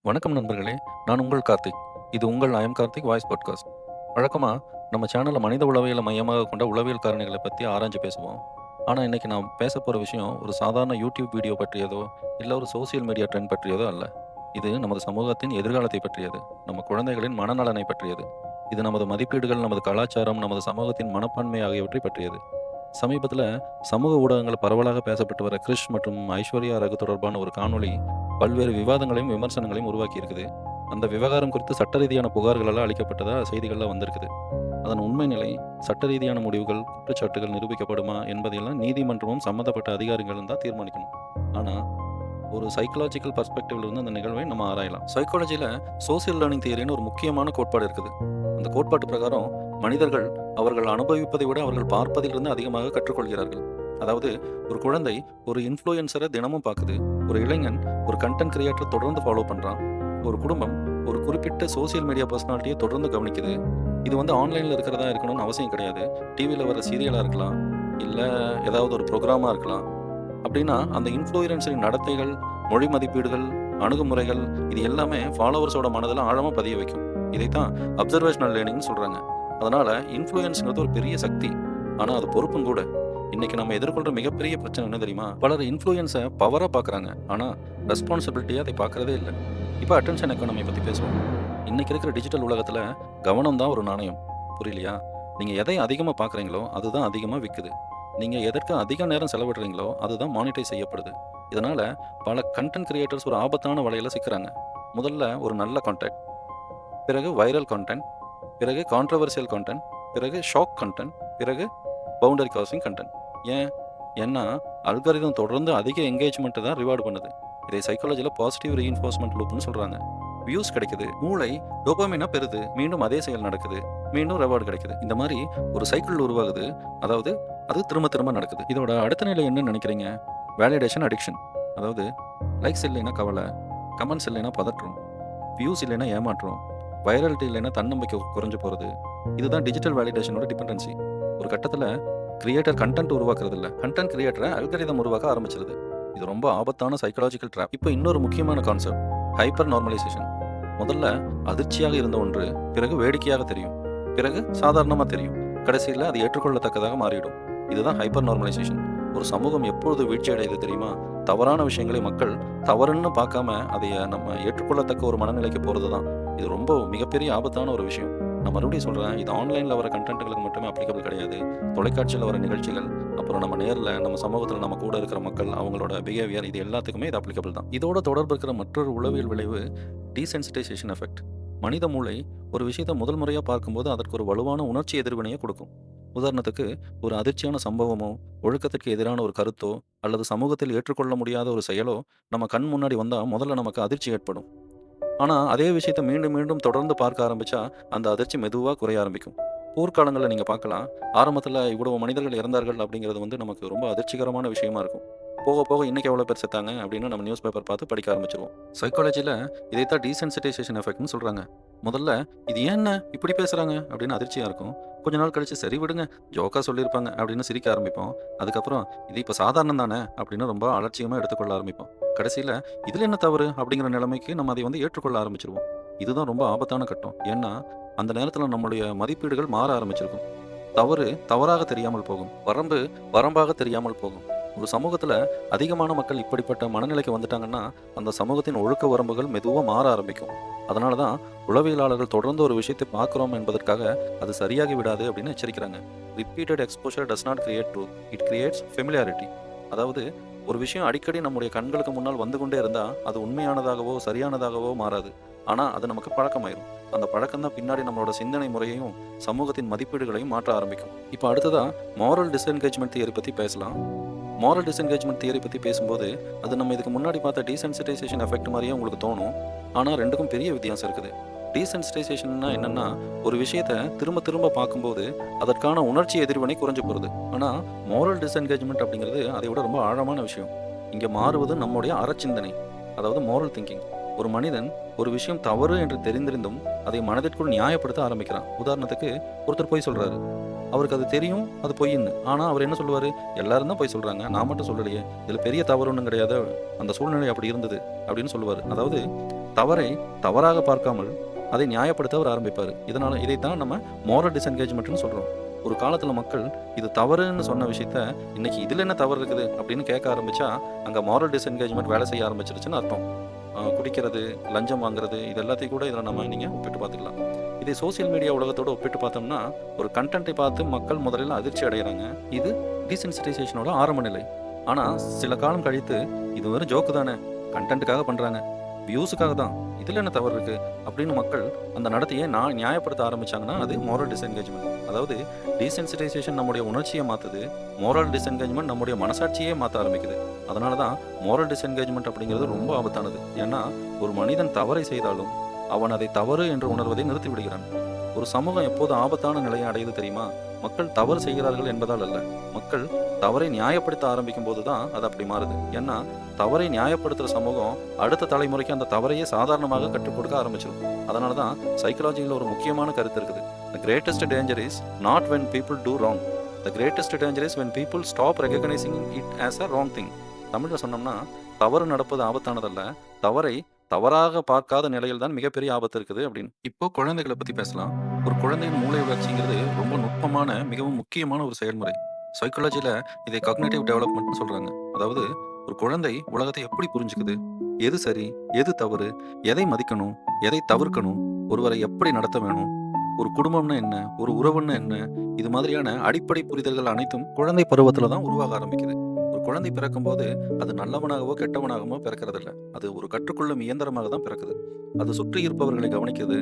வணக்கம் நண்பர்களே. நான் உங்கள் கார்த்திக். இது உங்கள் I am Karthik voice podcast. வழக்கமா நம்ம சேனல்ல மனித உளவியலை மையமாக கொண்ட உளவியல் காரணிகளை பத்தி ஆராய்ஞ்சு பேசுவோம். ஆனா இன்னைக்கு நான் பேசப்போற விஷயம் ஒரு சாதாரண யூடியூப் வீடியோ பற்றியதோ, இல்ல ஒரு சோசியல் மீடியா ட்ரெண்ட் பற்றியதோ அல்ல. இது நமது சமூகத்தின் எதிர்காலத்தை பற்றியது. நம்ம குழந்தைகளின் மனநலனை பற்றியது. இது நமது மதிப்பீடுகள், நமது கலாச்சாரம், நமது சமூகத்தின் மனப்பான்மை ஆகியவற்றை பற்றியது. சமீபத்துல சமூக ஊடகங்கள்ல பரவலாக பேசப்பட்டு வர கிரிஷ் மற்றும் ஐஸ்வர்யா ரகு தொடர்பான ஒரு காணொளி பல்வேறு விவாதங்களையும் விமர்சனங்களையும் உருவாக்கி இருக்குது. அந்த விவகாரம் குறித்து சட்ட ரீதியான புகார்கள் எல்லாம் அளிக்கப்பட்டதா செய்திகள்ல வந்திருக்குது. அதன் உண்மை நிலை, சட்ட ரீதியான முடிவுகள், குற்றச்சாட்டுகள் நிரூபிக்கப்படுமா என்பதையெல்லாம் நீதிமன்றமும் சம்பந்தப்பட்ட அதிகாரிகளும் தான் தீர்மானிக்கணும். ஆனா ஒரு சைக்காலஜிக்கல் பர்ஸ்பெக்டிவ்ல இருந்து அந்த நிகழ்வை நம்ம ஆராயலாம். சைக்காலஜில சோசியல் லேர்னிங் தியரின்னு ஒரு முக்கியமான கோட்பாடு இருக்குது. அந்த கோட்பாட்டு பிரகாரம் மனிதர்கள் அவர்கள் அனுபவிப்பதை விட அவர்கள் பார்ப்பதிலிருந்து அதிகமாக கற்றுக்கொள்கிறார்கள். அதாவது ஒரு குழந்தை ஒரு இன்ஃப்ளூயன்சரை தினமும் பார்க்குது. ஒரு இளைஞன் ஒரு கண்டென்ட் கிரியேட்டரை தொடர்ந்து ஃபாலோ பண்றான். ஒரு குடும்பம் ஒரு குறிப்பிட்ட சோசியல் மீடியா பர்சனாலிட்டியை தொடர்ந்து கவனிக்குது. இது ஆன்லைன்ல இருக்கிறதா இருக்கணும்னு அவசியம் கிடையாது. டிவியில் வர சீரியலா இருக்கலாம், இல்ல ஏதாவது ஒரு ப்ரோக்ராமா இருக்கலாம். அப்படின்னா அந்த இன்ஃப்ளூயன்ஸரின் நடத்தைகள், மொழி மதிப்பீடுகள், அணுகுமுறைகள் இது எல்லாமே ஃபாலோவர்ஸோட மனதில் ஆழமாக பதிய வைக்கும். இதைத்தான் அப்சர்வேஷனல் லேர்னிங்னு சொல்கிறாங்க. அதனால இன்ஃப்ளூயன்ஸ்ங்கிறது ஒரு பெரிய சக்தி, ஆனால் அது பொறுப்பும் கூட. இன்னைக்கு நம்ம எதிர்கொள்கிற மிகப்பெரிய பிரச்சனை என்ன தெரியுமா? பலர் இன்ஃப்ளூயன்ஸை பவராக பார்க்குறாங்க, ஆனால் ரெஸ்பான்சிபிலிட்டியாக அதை பார்க்குறதே இல்லை. இப்போ அட்டென்ஷன் எக்கானமி பற்றி பேசுவோம். இன்னைக்கு இருக்கிற டிஜிட்டல் உலகத்தில் கவனம் தான் ஒரு நாணயம். புரியலையா? நீங்கள் எதை அதிகமாக பார்க்குறீங்களோ அதுதான் அதிகமாக விற்குது. நீங்கள் எதற்கு அதிக நேரம் செலவிடுறீங்களோ அதுதான் மானிட்டைஸ் செய்யப்படுது. இதனால் பல கண்டென்ட் கிரியேட்டர்ஸ் ஒரு ஆபத்தான வலையில் சிக்கிறாங்க. முதல்ல ஒரு நல்ல கான்டென்ட், பிறகு வைரல் கான்டென்ட், பிறகு கான்ட்ரவர்சியல் கான்டென்ட், பிறகு ஷாக் கான்டென்ட், பிறகு பவுண்டரி கிராசிங் கான்டென்ட். ஏன்? ஏன்னா அல்காரிதம் தொடர்ந்து அதிக என்கேஜ்மெண்ட்டை தான் ரிவார்டு பண்ணுது. இதை சைக்காலஜியில் பாசிட்டிவ் ரீஇன்ஃபோர்ஸ்மெண்ட் லூப்னு சொல்கிறாங்க. வியூஸ் கிடைக்குது, மூளை டோபாமினா பெறுது, மீண்டும் அதே செயல் நடக்குது, மீண்டும் ரிவார்டு கிடைக்குது. இந்த மாதிரி ஒரு சைக்கிள் உருவாகுது. அதாவது அது திரும்ப திரும்ப நடக்குது. இதோட அடுத்த நிலை என்ன நினைக்கிறீங்க? Validation addiction. அதாவது லைக்ஸ் இல்லைன்னா கவலை, கமெண்ட்ஸ் இல்லைன்னா பதற்றம், வியூஸ் இல்லைன்னா ஏமாற்றம், வைரலிட்டி இல்லைன்னா தன்னம்பிக்கை குறைஞ்சு போகிறது. இதுதான் டிஜிட்டல் வேலிடேஷனோட டிபெண்டன்சி. ஒரு கட்டத்தில் கிரியேட்டர் கண்டென்ட் உருவாக்குறது இல்லை, கண்டென்ட் கிரியேட்டரை அல்காரிதம் உருவாக்க ஆரம்பிச்சிருது. இது ரொம்ப ஆபத்தான சைக்காலஜிக்கல் ட்ராப். இப்போ இன்னொரு முக்கியமான கான்செப்ட், ஹைப்பர் நார்மலைசேஷன். முதல்ல அதிர்ச்சியாக இருந்த ஒன்று பிறகு வேடிக்கையாக தெரியும், பிறகு சாதாரணமாக தெரியும், கடைசியில் அது ஏற்றுக்கொள்ளத்தக்கதாக மாறிடும். இதுதான் ஹைப்பர் நார்மலைசேஷன். ஒரு சமூகம் எப்பொழுது வீழ்ச்சி அடையுது தெரியுமா? தவறான விஷயங்களை மக்கள் தவறுன்னு பார்க்காம அதை நம்ம ஏற்றுக்கொள்ளத்தக்க ஒரு மனநிலைக்கு போகிறது தான். இது ரொம்ப மிகப்பெரிய ஆபத்தான ஒரு விஷயம். நான் மறுபடியும் சொல்கிறேன், இது ஆன்லைனில் வர கண்டென்ட்டுகளுக்கு மட்டுமே அப்ளிகபிள் கிடையாது. தொலைக்காட்சியில் வர நிகழ்ச்சிகள், அப்புறம் நம்ம நேரில் நம்ம சமூகத்தில் நம்ம கூட இருக்கிற மக்கள் அவங்களோட பிஹேவியர் இது எல்லாத்துக்குமே இது அப்ளிகபிள் தான். இதோட தொடர்பு இருக்கிற மற்றொரு உளவியல் விளைவு டீசென்சிட்டைசேஷன் எஃபெக்ட். மனித மூளை ஒரு விஷயத்தை முதல் முறையாக பார்க்கும்போது அதற்கு ஒரு வலுவான உணர்ச்சி எதிர்வினையை கொடுக்கும். உதாரணத்துக்கு ஒரு அதிர்ச்சியான சம்பவமோ, ஒழுக்கத்துக்கு எதிரான ஒரு கருத்தோ, அல்லது சமூகத்தில் ஏற்றுக்கொள்ள முடியாத ஒரு செயலோ நம்ம கண் முன்னாடி வந்தால் முதல்ல நமக்கு அதிர்ச்சி ஏற்படும். ஆனால் அதே விஷயத்தை மீண்டும் மீண்டும் தொடர்ந்து பார்க்க ஆரம்பித்தா அந்த அதிர்ச்சி மெதுவாக குறைய ஆரம்பிக்கும். போர்க்காலங்களில் நீங்கள் பார்க்கலாம், ஆரம்பத்தில் இவ்வளவு மனிதர்கள் இறந்தார்கள் அப்படிங்கிறது நமக்கு ரொம்ப அதிர்ச்சிகரமான விஷயமா இருக்கும். போக போக இன்னைக்கு எவ்வளோ பேர் செத்தாங்க அப்படின்னு நம்ம நியூஸ் பேப்பர் பார்த்து படிக்க ஆரம்பிச்சிருவோம். சைக்காலஜியில் இதைத்தான் டீசென்சிட்டைசேஷன் எஃபெக்ட்னு சொல்கிறாங்க. முதல்ல இது ஏன்ன இப்படி பேசுகிறாங்க அப்படின்னு அதிர்ச்சியாக இருக்கும். கொஞ்ச நாள் கழிச்சு சரி விடுங்க, ஜோக்காக சொல்லியிருப்பாங்க அப்படின்னு சிரிக்க ஆரம்பிப்போம். அதுக்கப்புறம் இது இப்போ சாதாரணம் தானே அப்படின்னு ரொம்ப அலட்சியமாக எடுத்துக்கொள்ள ஆரம்பிப்போம். கடைசியில் இதில் என்ன தவறு அப்படிங்கிற நிலைமைக்கு நம்ம அதை ஏற்றுக்கொள்ள ஆரம்பிச்சிருவோம். இதுதான் ரொம்ப ஆபத்தான கட்டம். ஏன்னா அந்த நேரத்தில் நம்மளுடைய மதிப்பீடுகள் மாற ஆரம்பிச்சிருக்கும். தவறு தவறாக தெரியாமல் போகும், வரம்பு வரம்பாக தெரியாமல் போகும். ஒரு சமூகத்தில் அதிகமான மக்கள் இப்படிப்பட்ட மனநிலைக்கு வந்துட்டாங்கன்னா அந்த சமூகத்தின் ஒழுக்க வரம்புகள் மெதுவாக மாற ஆரம்பிக்கும். அதனால தான் உளவியலாளர்கள் தொடர்ந்து ஒரு விஷயத்தை பார்க்குறோம் என்பதற்காக அது சரியாகி விடாது அப்படின்னு எச்சரிக்கிறாங்க. Repeated exposure does not create truth, it creates familiarity. அதாவது ஒரு விஷயம் அடிக்கடி நம்முடைய கண்களுக்கு முன்னால் வந்து கொண்டே இருந்தால் அது உண்மையானதாகவோ சரியானதாகவோ மாறாது. ஆனால் அது நமக்கு பழக்கமாயிரும். அந்த பழக்கம் தான் பின்னாடி நம்மளோட சிந்தனை முறையையும் சமூகத்தின் மதிப்பீடுகளையும் மாற்ற ஆரம்பிக்கும். இப்போ அடுத்ததாக மாரல் டிஸ்என்கேஜ்மெண்ட் தியரி பற்றி பேசலாம். மாரல் டிஸ்என்கேஜ்மெண்ட் தியரி பற்றி பேசும்போது அது நம்ம இதுக்கு முன்னாடி பார்த்த டீசென்சிட்டைசேஷன் எஃபெக்ட் மாதிரியே உங்களுக்கு தோணும். ஆனால் ரெண்டுக்கும் பெரிய வித்தியாசம் இருக்குது. டீசென்சிட்டைசேஷன்னா என்னென்னா, ஒரு விஷயத்தை திரும்ப திரும்ப பார்க்கும்போது அதற்கான உணர்ச்சி எதிர்வினை குறைஞ்சு போகிறது. ஆனால் மாரல் டிஸ்என்கேஜ்மெண்ட் அப்படிங்கிறது அதை விட ரொம்ப ஆழமான விஷயம். இங்கே மாறுவது நம்முடைய அறச்சிந்தனை, அதாவது மாரல் திங்கிங். ஒரு மனிதன் ஒரு விஷயம் தவறு என்று தெரிந்திருந்தும் அதை மனதிற்குள் நியாயப்படுத்த ஆரம்பிக்கிறான். உதாரணத்துக்கு ஒருத்தர் போய் சொல்கிறாரு, அவருக்கு அது தெரியும் அது பொய்ன்னு. ஆனா அவர் என்ன சொல்லுவாரு, எல்லாரும் தான் பொய் சொல்றாங்க. நான் மட்டும் சொல்லலையே. இதுல பெரிய தவறு ஒண்ணும் கிடையாது. அந்த சூழ்நிலை அப்படி இருந்தது அப்படின்னு சொல்லுவாரு. அதாவது தவறை தவறாக பார்க்காமல் அதை நியாயப்படுத்த அவர் ஆரம்பிப்பாரு. இதைத்தான் நம்ம மோரல் டிஸ்என்கேஜ்மெண்ட்னு சொல்றோம். ஒரு காலத்துல மக்கள் இது தவறுன்னு சொன்ன விஷயத்த இன்னைக்கு இதுல என்ன தவறு இருக்குது அப்படின்னு கேட்க ஆரம்பிச்சா அங்க மோரல் டிஸ்என்கேஜ்மெண்ட் வேலை செய்ய ஆரம்பிச்சிருச்சுன்னு அர்த்தம். குடிக்கிறது, லஞ்சம் வாங்குறது இது எல்லாத்தையும் கூட இதில் நீங்க ஒப்பிட்டு பார்த்துக்கலாம். இதே சோசியல் மீடியா உலகத்தோட ஒப்பிட்டு பார்த்தோம்னா ஒரு கண்டென்ட்டை பார்த்து மக்கள் முதலில் அதிர்ச்சி அடைகிறாங்க. இது டீசென்சிட்டைசேஷனோட ஆரம்ப நிலை. ஆனா சில காலம் கழித்து இது வெறும் ஜோக்கு தானே, கண்டென்ட்டுக்காக பண்றாங்க, வியூஸுக்காக தான், இதுல என்ன தவறு இருக்கு அப்படின்னு மக்கள் அந்த நடத்தையை நியாயப்படுத்த ஆரம்பிச்சாங்கன்னா அது மோரல் டிஸ்என்கேஜ்மெண்ட். அதாவது டீசென்சிட்டைசேஷன் நம்முடைய உணர்ச்சியை மாத்துது, மோரல் டிஸ்என்கேஜ்மெண்ட் நம்முடைய மனசாட்சியே மாற்ற ஆரம்பிக்குது. அதனால தான் மோரல் டிஸ்என்கேஜ்மெண்ட் அப்படிங்கிறது ரொம்ப ஆபத்தானது. ஏன்னா ஒரு மனிதன் தவறை செய்தாலும் அவன் அதை தவறு என்று உணர்வதை நிறுத்தி விடுகிறான். ஒரு சமூகம் எப்போது ஆபத்தான நிலையை அடையுது தெரியுமா? மக்கள் தவறு செய்கிறார்கள் என்பதால் அல்ல, மக்கள் தவறை நியாயப்படுத்த ஆரம்பிக்கும் போது தான் அது அப்படி மாறுது. ஏன்னா தவறை நியாயப்படுத்துகிற சமூகம் அடுத்த தலைமுறைக்கு அந்த தவறையே சாதாரணமாக கற்றுக் கொடுக்க ஆரம்பிச்சிடும். அதனால தான் சைக்காலஜியில் ஒரு முக்கியமான கருத்து இருக்குது. The greatest danger is not when people do wrong. The greatest danger is when people stop recognizing it as a wrong thing. தமிழில் சொன்னோம்னா தவறு நடப்பது ஆபத்தானதல்ல, தவறை தவறாக பார்க்காத நிலையில் தான் மிகப்பெரிய ஆபத்து இருக்குது அப்படின்னு. இப்போ குழந்தைகளை பற்றி பேசலாம். ஒரு குழந்தையின் மூளை வளர்ச்சிங்கிறது ரொம்ப நுட்பமான மிகவும் முக்கியமான ஒரு செயல்முறை. சைக்காலஜியில் இதை காக்னிட்டிவ் டெவலப்மெண்ட்னு சொல்கிறாங்க. அதாவது ஒரு குழந்தை உலகத்தை எப்படி புரிஞ்சுக்குது, எது சரி எது தவறு, எதை மதிக்கணும் எதை தவிர்க்கணும், ஒருவரை எப்படி நடத்த வேணும், ஒரு குடும்பம்னா என்ன, ஒரு உறவுன்னா என்ன, இது மாதிரியான அடிப்படை புரிதல்கள் அனைத்தும் குழந்தை பருவத்தில் தான் உருவாக ஆரம்பிக்குது. ஒரு குழந்தை பிறக்கும் போது அது நல்லவனாகவோ கெட்டவனாகவோ பிறக்கிறதில்ல, அது ஒரு கற்றுக்கொள்ளும் இயந்திரமாக தான் பிறக்குது. அது சுற்றி இருப்பவர்களை கவனிக்குது,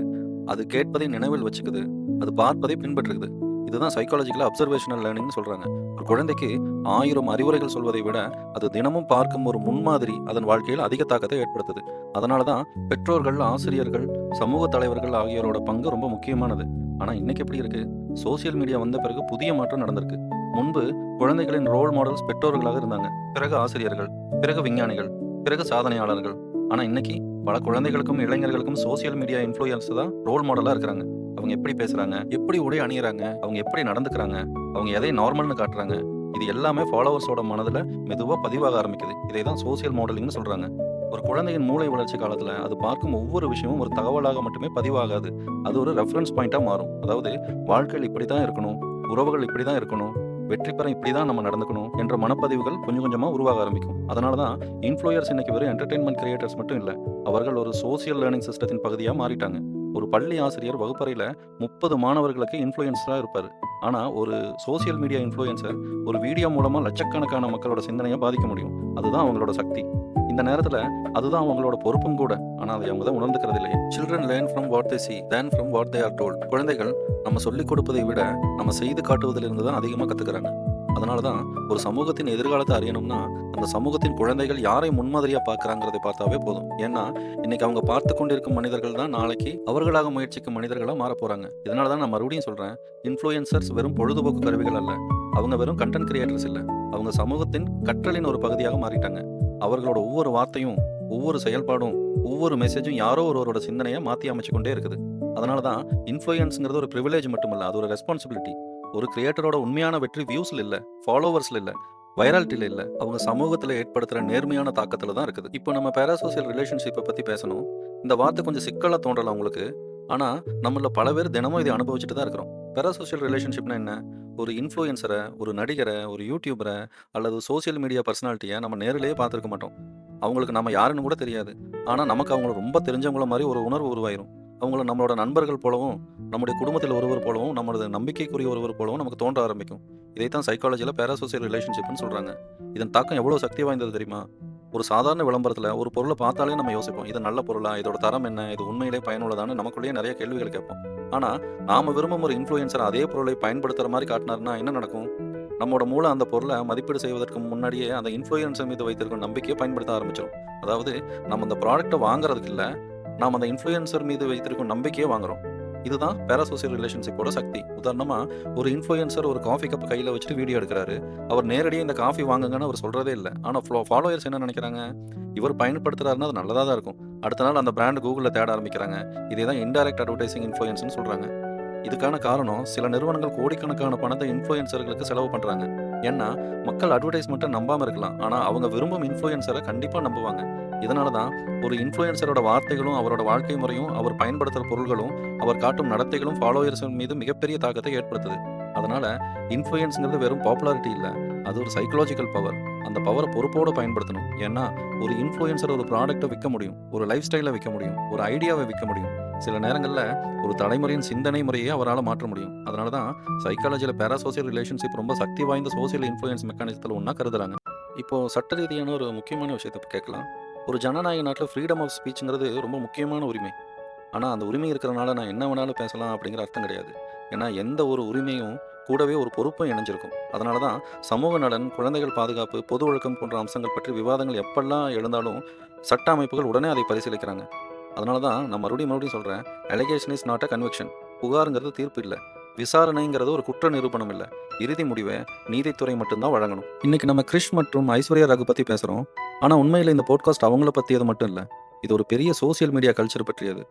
அது கேட்பதை நினைவில் வச்சுக்குது, அது பார்ப்பதை பின்பற்றுக்குது. இதுதான் சைக்காலஜிக்கல் அப்சர்வேஷனல் லேர்னிங்னு சொல்றாங்க. ஒரு குழந்தைக்கு 1000 அறிவுரைகள் சொல்வதை விட அது தினமும் பார்க்கும் ஒரு முன்மாதிரி அதன் வாழ்க்கையில் அதிக தாக்கத்தை ஏற்படுத்துது. அதனால தான் பெற்றோர்கள், ஆசிரியர்கள், சமூக தலைவர்கள் ஆகியோரோட பங்கு ரொம்ப முக்கியமானது. ஆனா இன்னைக்கு எப்படி இருக்கு? சோசியல் மீடியா வந்த பிறகு புதிய மாற்றம் நடந்திருக்கு. முன்பு குழந்தைகளின் ரோல் மாடல்ஸ் பெற்றோர்களாக இருந்தாங்க, பிறகு ஆசிரியர்கள், பிறகு விஞ்ஞானிகள், பிறகு சாதனையாளர்கள். ஆனா இன்னைக்கு பல குழந்தைகளுக்கும் இளைஞர்களுக்கும் சோசியல் மீடியா இன்ஃப்ளூயன்ஸ் தான் ரோல் மாடலா இருக்கிறாங்க. அவங்க எப்படி பேசுறாங்க, எப்படி உடை அணியறாங்க, அவங்க எப்படி நடந்துக்கிறாங்க, அவங்க எதை நார்மல்னு காட்டுறாங்க, இது எல்லாமே ஃபாலோவர்ஸோட மனதில் மெதுவாக பதிவாக ஆரம்பிக்குது. இதை தான் சோசியல் மாடலிங்னு சொல்றாங்க. ஒரு குழந்தையின் மூளை வளர்ச்சி காலத்தில் அது பார்க்கும் ஒவ்வொரு விஷயமும் ஒரு தகவலாக மட்டுமே பதிவாகாது, அது ஒரு ரெஃபரன்ஸ் பாயிண்டாக மாறும். அதாவது வாழ்க்கையில் இப்படி தான் இருக்கணும், உறவுகள் இப்படி தான் இருக்கணும், வெற்றி பெற இப்படி தான் நம்ம நடந்துக்கணும் என்ற மனப்பதிவுகள் கொஞ்சம் கொஞ்சமாக உருவாக ஆரம்பிக்கும். அதனால தான் இன்ஃப்ளூயர்ஸ் இன்னைக்கு வெறும் என்டர்டெயின்மெண்ட் கிரியேட்டர்ஸ் மட்டும் இல்லை, அவர்கள் ஒரு சோசியல் லேர்னிங் சிஸ்டத்தின் பகுதியாக மாறிட்டாங்க. ஒரு பள்ளி ஆசிரியர் வகுப்பறையில் 30 மாணவர்களுக்கு இன்ஃப்ளூயன்ஸராக இருப்பார். ஆனால் ஒரு சோசியல் மீடியா இன்ஃப்ளூயன்சர் ஒரு வீடியோ மூலமாக லட்சக்கணக்கான மக்களோட சிந்தனையை பாதிக்க முடியும். அதுதான் அவங்களோட சக்தி. இந்த நேரத்தில் அதுதான் அவங்களோட பொறுப்பும் கூட. ஆனால் அதை அவங்க தான் உணர்ந்துக்கிறது இல்லையே. Children learn from what they see than from what they are told. குழந்தைகள் நம்ம சொல்லிக் கொடுப்பதை விட நம்ம செய்து காட்டுவதிலிருந்து தான் அதிகமாக கற்றுக்கிறாங்க. அதனால தான் ஒரு சமூகத்தின் எதிர்காலத்தை அறியணும்னா அந்த சமூகத்தின் குழந்தைகள் யாரை முன்மாதிரியாக பார்க்குறாங்கிறதை பார்த்தாவே போதும். ஏன்னா இன்னைக்கு அவங்க பார்த்து கொண்டிருக்கும் மனிதர்கள் தான் நாளைக்கு அவர்களாக முயற்சிக்கும் மனிதர்களாக மாற போகிறாங்க. இதனால தான் நான் மறுபடியும் சொல்கிறேன், இன்ஃப்ளூயன்சர்ஸ் வெறும் பொழுதுபோக்கு கருவிகள் அல்ல, அவங்க வெறும் கண்டென்ட் கிரியேட்டர்ஸ் இல்லை, அவங்க சமூகத்தின் கற்றலின் ஒரு பகுதியாக மாறிட்டாங்க. அவர்களோட ஒவ்வொரு வார்த்தையும், ஒவ்வொரு செயல்பாடும், ஒவ்வொரு மெசேஜும் யாரோ ஒருவரோட சிந்தனையை மாற்றி அமைச்சு கொண்டே இருக்குது. அதனால தான் இன்ஃப்ளூயன்ஸுங்கிறது ஒரு ப்ரிவிலேஜ் மட்டுமல்ல, அது ஒரு ரெஸ்பான்சிபிலிட்டி. ஒரு கிரியேட்டரோட உண்மையான வெற்றி வியூஸில் இல்லை, ஃபாலோவர்ஸில் இல்லை, வைராலிட்டியில் இல்லை, அவங்க சமூகத்தில் ஏற்படுத்துகிற நேர்மையான தாக்கத்தில் தான் இருக்குது. இப்போ நம்ம பேராசோசியல் ரிலேஷன்ஷிப்பை பற்றி பேசணும். இந்த வார்த்தை கொஞ்சம் சிக்கலாக தோன்றலாம் உங்களுக்கு, ஆனால் நம்மள பல பேர் தினமும் இதை அனுபவிச்சுட்டு தான் இருக்கிறோம். பேராசோசியல் ரிலேஷன்ஷிப்னா என்ன? ஒரு இன்ஃப்ளூயன்சரை, ஒரு நடிகரை, ஒரு யூடியூபரை அல்லது சோசியல் மீடியா பர்சனாலிட்டியை நம்ம நேரிலேயே பார்த்துருக்க மாட்டோம். அவங்களுக்கு நம்ம யாருன்னு கூட தெரியாது. ஆனால் நமக்கு அவங்கள ரொம்ப தெரிஞ்சவங்கள மாதிரி ஒரு உணர்வு உருவாயிரும். அவங்கள நம்மளோட நண்பர்கள் போலவும், நம்முடைய குடும்பத்தில் ஒருவர் போலவும், நம்மளோட நம்பிக்கைக்குரிய ஒருவர் போலவும் நமக்கு தோன்ற ஆரம்பிக்கும். இதைத்தான் சைக்காலஜியில் பேராசோசியல் ரிலேஷன்ஷிப்னு சொல்கிறாங்க. இதன் தாக்கம் எவ்வளோ சக்தி வாய்ந்தது தெரியுமா? ஒரு சாதாரண விளம்பரத்தில் ஒரு பொருளை பார்த்தாலே நம்ம யோசிப்போம், இது நல்ல பொருளா, இதோட தரம் என்ன, இது உண்மையிலே பயனுள்ளதான்னு நமக்குள்ளேயே நிறைய கேள்விகள் கேட்போம். ஆனால் நாம் விரும்பும் ஒரு இன்ஃப்ளூயன்சர் அதே பொருளை பயன்படுத்துகிற மாதிரி காட்டினார்னா என்ன நடக்கும்? நம்மளோட மூளை அந்த பொருளை மதிப்பீடு செய்வதற்கு முன்னாடியே அந்த இன்ஃப்ளூயன்சர் மீது வைத்திருக்கும் நம்பிக்கையை பயன்படுத்த ஆரம்பிச்சிடும். அதாவது நம்ம அந்த ப்ராடக்ட்டை வாங்குறதுக்கு இல்லை, நாம் அந்த இன்ஃப்ளூயன்சர் மீது வைத்திருக்கும் நம்பிக்கையை வாங்குறோம். இதுதான் பேராசோசியல் ரிலேஷன்ஷிப்போட சக்தி. உதாரணமாக ஒரு இன்ஃப்ளூயன்சர் ஒரு காஃபி கப் கையில் வச்சுட்டு வீடியோ எடுக்கிறாரு. அவர் நேரடியாக இந்த காஃபி வாங்குங்கன்னு அவர் சொல்கிறதே இல்லை. ஆனால் ஃபாலோவர்ஸ் என்ன நினைக்கிறாங்க? இவர் பயன்படுத்துகிறாருன்னா அது நல்லதாக தான் இருக்கும். அடுத்த நாள் அந்த பிராண்ட் கூகுளில் தேட ஆரம்பிக்கிறாங்க. இதே தான் இன்டைரக்ட் அட்வர்டைசிங் இன்ஃப்ளூயன்ஸ்னு சொல்கிறாங்க. இதுக்கான காரணம் சில நிறுவனங்கள் கோடிக்கணக்கான பணத்தை இன்ஃப்ளூயன்சர்களுக்கு செலவு பண்றாங்க. ஏன்னா மக்கள் அட்வர்டைஸ்மெண்ட்டை நம்பாம இருக்கலாம். ஆனா அவங்க விரும்பும் இன்ஃப்ளூயன்சரை கண்டிப்பா நம்புவாங்க. இதனால தான் ஒரு இன்ஃப்ளூயன்சரோட வார்த்தைகளும், அவரோட வாழ்க்கை முறையும், அவர் பயன்படுத்துற பொருள்களும், அவர் காட்டும் நடத்தைகளும் ஃபாலோயர்ஸ் மீது மிகப்பெரிய தாக்கத்தை ஏற்படுத்துது. அதனால இன்ஃப்ளூயன்ஸ்ங்கிறது வெறும் பாப்புலாரிட்டி இல்ல. அது ஒரு சைக்காலஜிக்கல் பவர். அந்த பவரை பொறுப்போட பயன்படுத்தணும். ஏன்னா ஒரு இன்ஃப்ளூயன்சர் ஒரு ப்ராடக்ட்டை விற்க முடியும், ஒரு லைஃப் ஸ்டைலை விற்க முடியும், ஒரு ஐடியாவை விற்க முடியும். சில நேரங்கள்ல ஒரு தலைமுறையின் சிந்தனை முறையே அவரால மாற்ற முடியும். அதனால தான் சைக்காலஜில பேராசோசியல் ரிலேஷன்ஷிப் ரொம்ப சக்தி வாய்ந்த சோசியல் இன்ஃப்ளூயன்ஸ் மெக்கானிசத்துல ஒண்ணா கருதுறாங்க. இப்போ சட்ட ரீதியான ஒரு முக்கியமான விஷயத்த இப்ப கேட்கலாம். ஒரு ஜனநாயக நாட்டுல ஃப்ரீடம் ஆஃப் ஸ்பீச்ங்கிறது ரொம்ப முக்கியமான உரிமை. ஆனா அந்த உரிமை இருக்கிறனால நான் என்ன வேணாலும் பேசலாம் அப்படிங்கிற அர்த்தம் கிடையாது. ஏன்னா எந்த ஒரு உரிமையும் கூடவே ஒரு பொறுப்பும் இணைஞ்சிருக்கும். அதனால தான் சமூக நலன், குழந்தைகள் பாதுகாப்பு, பொது ஒழுக்கம் போன்ற அம்சங்கள் பற்றி விவாதங்கள் எப்பெல்லாம் எழுந்தாலும் சட்ட அமைப்புகள் உடனே அதை பரிசீலிக்கிறாங்க. அதனால தான் நான் மறுபடியும் சொல்றேன். Allegation is not a conviction. புகாருங்கிறது தீர்ப்பு இல்ல. விசாரணைங்கிறது ஒரு குற்ற நிரூபணம் இல்ல. இறுதி முடிவை நீதித்துறை மட்டும்தான் வழங்கணும். இன்னைக்கு நம்ம கிரிஷ் மற்றும் ஐஸ்வர்யா ராகு பத்தி பேசுறோம். ஆனா உண்மையில இந்த பாட்காஸ்ட் அவங்கள பத்தியது மட்டும் இல்ல. இது ஒரு பெரிய சோசியல் மீடியா கல்ச்சர் பற்றியது.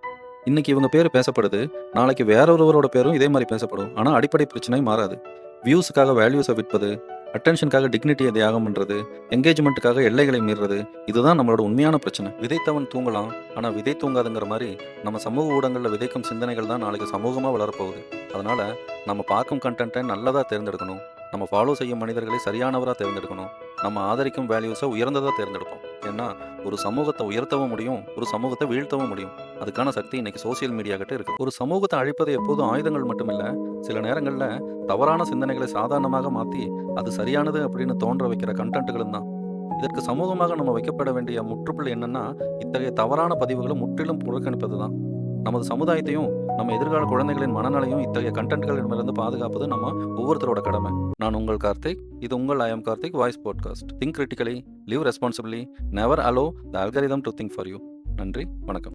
இன்னைக்கு இவங்க பேரு பேசப்படுது. நாளைக்கு வேற ஒருவரோட பேரும் இதே மாதிரி பேசப்படும். ஆனா அடிப்படை பிரச்சனை மாறாது. வியூஸுக்காக வேல்யூஸை விற்பது, அட்டென்ஷனுக்காக டிக்னிட்டியை தியாகம் பண்றது, என்கேஜ்மெண்ட்டுக்காக எல்லைகளை மீறுறது, இதுதான் நம்மளோட உண்மையான பிரச்சனை. விதைத்தவன் தூங்கலாம், ஆனா விதை தூங்காதுங்கிற மாதிரி நம்ம சமூக ஊடகங்களில் விதைக்கும் சிந்தனைகள் தான் நாளைக்கு சமூகமாக வளரப்போகுது. அதனால நம்ம பார்க்கும் கண்டென்ட்டை நல்லதாக தேர்ந்தெடுக்கணும். நம்ம ஃபாலோ செய்யும் மனிதர்களை சரியானவராக தேர்ந்தெடுக்கணும். நம்ம ஆதரிக்கும் வேல்யூஸை உயர்ந்ததாக தேர்ந்தெடுப்போம். ஏன்னா ஒரு சமூகத்தை உயர்த்தவும் முடியும், ஒரு சமூகத்தை வீழ்த்தவும் முடியும். அதுக்கான சக்தி இன்னைக்கு சோசியல் மீடியா கிட்ட இருக்கு. ஒரு சமூகத்தை அழிப்பது எப்போதும் ஆயுதங்கள் மட்டும் இல்ல, சில நேரங்கள்ல தவறான சிந்தனைகளை சாதாரணமாக மாத்தி அது சரியானது அப்படின்னு தோன்ற வைக்கிற கண்டென்ட்டுகளும் தான். இதற்கு சமூகமாக நம்ம வைக்கப்பட வேண்டிய முற்றுப்புள்ளி என்னன்னா, இத்தகைய தவறான பதிவுகளை முற்றிலும் புறக்கணிப்பது தான். நமது சமுதாயத்தையும் நம்ம எதிர்கால குழந்தைகளின் மனநலையும் இத்தகைய கண்டென்ட்களிடமிருந்து பாதுகாப்பது நம்ம ஒவ்வொருத்தரோட கடமை. நான் உங்கள் கார்த்திக். இது உங்கள் I am Karthik voice podcast. Think critically, live responsibly, never allow the algorithm to think for you. நன்றி, வணக்கம்.